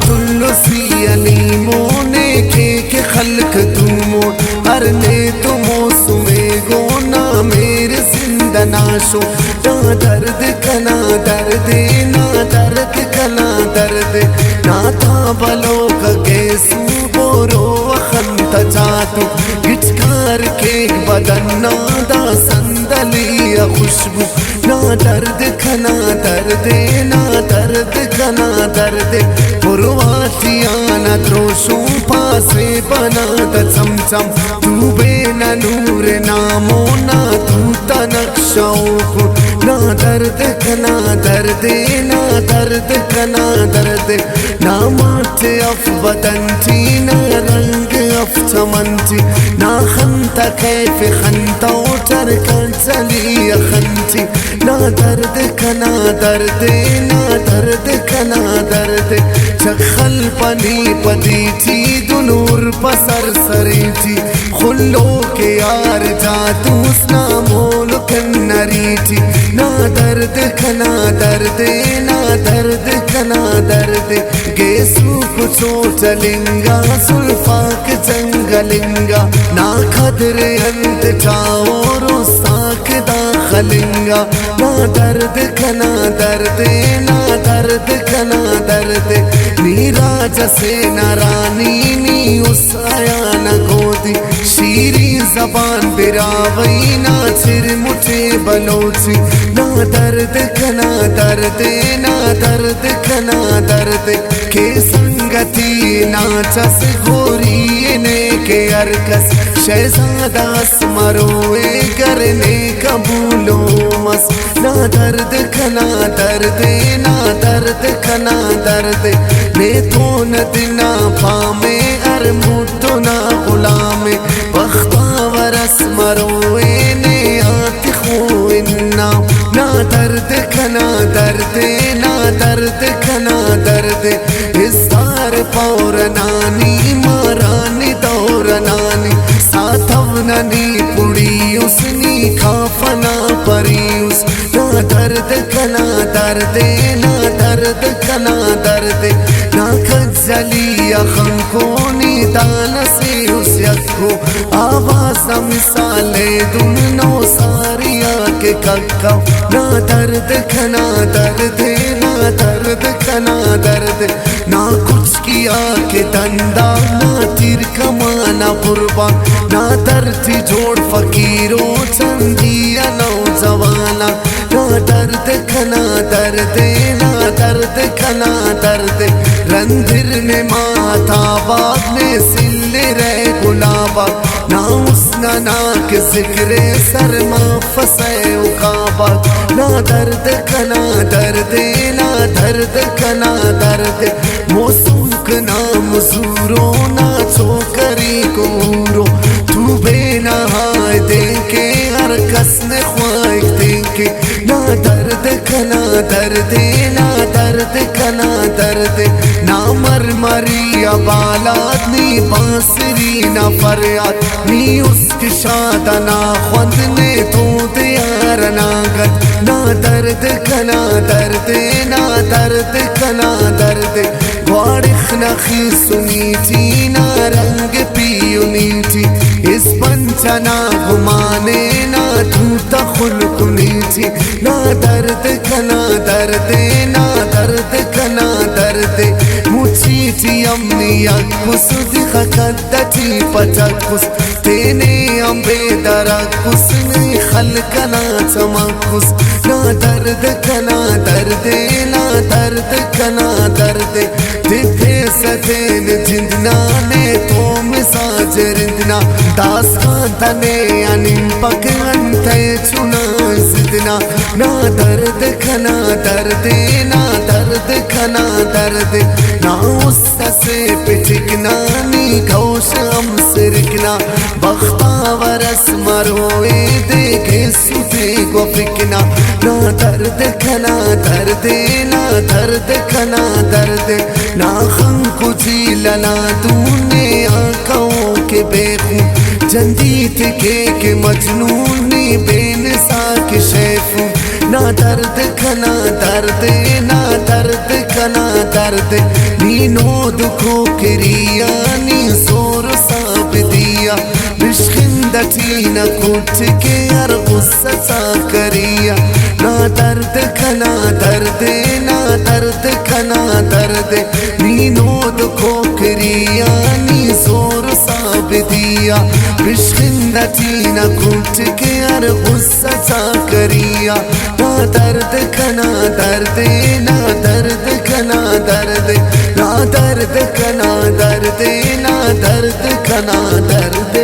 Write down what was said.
تلسی علیمونے کے خلق تمو ارنے تو موسم گونا میرے زندہ ناشو نا درد کنا درد نا درد کنا درد نا تا بلو کا کیسو بورو وخنت چاتو گٹکار کے بدن نادا سندلی خوشبو نا درد کنا درد نا درد کنا درد پرواتیانا تروشوں پاسے بنا دا چمچم تو بین نور نامونا تو تنقشوں کو نا درد کنا درد نا درد کنا درد نا مات اف بدنتی نا رنگ اف چمنتی نا خنتا کیف خنتا ترکن چلی خنتی نا درد کنا درد نا درد کنا درد چخل پنی پدی تھی دنور پسر سری تھی خلو کے یار جاتوس نا مولک نری تھی نا درد کنا درد نا درد کنا درد گیسو کچھو چلنگا سلفاک جنگلنگا نا خدر انت چاو روستاک داخلنگا نا درد کنا درد نا درد کنا درد نیرا جسے نارانی نی اس آیا نا گودی شیری زبان براوی نا چر مٹھے بلوچی نا درد کنا درد نا درد کنا درد کے سنگتی نا چس گوری نے کے ارکس شہزادہ اسمروے کرنے قبولو مس نا درد کنا درد نا درد کنا درد نے تو ندنا پامے ارموتو نا غلام بختاور اسمروے نے آتی خوئنا نا درد کنا درد نا درد کنا درد ازدار پورنانی مارانی دورنانی ساتھوننی پوڑی اسنی کھافنا پریوس نا درد کنا درد نا درد کنا درد نا کھجلی خنکونی دانا سے اس یکو آواز مثالے دنو ساریا کے ککا نا درد کنا درد نا درد کنا درد نا کچھ کیا کہ دندا نا تیر کمانا قربان نا درد جوڑ فقیرو چندیا نوجوانا نا درد کنا درد نا درد کنا درد رندر نے ماتا باغ میں سل رہے گلابا نا اسنا ناک ذکر سرما فسے اقابا نا درد کنا درد نا درد کنا درد موسم کنا مزورو نا چوکری کورو تو بے نہائے دیکھے ہر کس نے خواہک دیکھے نا درد کنا درد نا درد کنا درد نا مرمری بالات نی بانسری نا فریاد نی اس کی شادہ نا خوند نے تو دیار ناگت نا درد کنا درد نا درد کنا درد گوارخ نخی سنی تھی نا رنگ پیونی تھی اس پنچنا گھمانے نا دھوتا خلقنی تھی نا درد کنا درد نا درد کنا درد مچھی تھی امنی اکس دکھا کدتی پچکس تینے امبے درکس نے خلقنا چمکس نا درد کنا درد نا درد کنا درد دیکھے ستین جندنا نے تو مساج رندنا داس کانتنے انیم پک انتے چنا زدنا نا درد کنا درد نا درد کنا درد نا اس سے پچکنا نی گوش ہم سرکنا بختاور اسمروے دیکھے سوتے کو فکنا نا درد کنا درد نا درد کنا درد نا خم کچھی لنا دونے آنکھوں کے بے خون جندیت کے مجنونی بے نسا کے شیفوں نا درد کنا درد نا درد کنا درد نینو دکھو کریا نی سور ساب دیا بشخند تینا کٹ کے ہر غصہ سا کریا نا درد کنا درد نا درد کنا درد نینو دکھو کریا نی سور ساب دیا بشخند تینا کٹ کے ہر غصہ سا کریا نا درد کنا درد نا درد کنا درد نا درد کنا درد نا درد کنا درد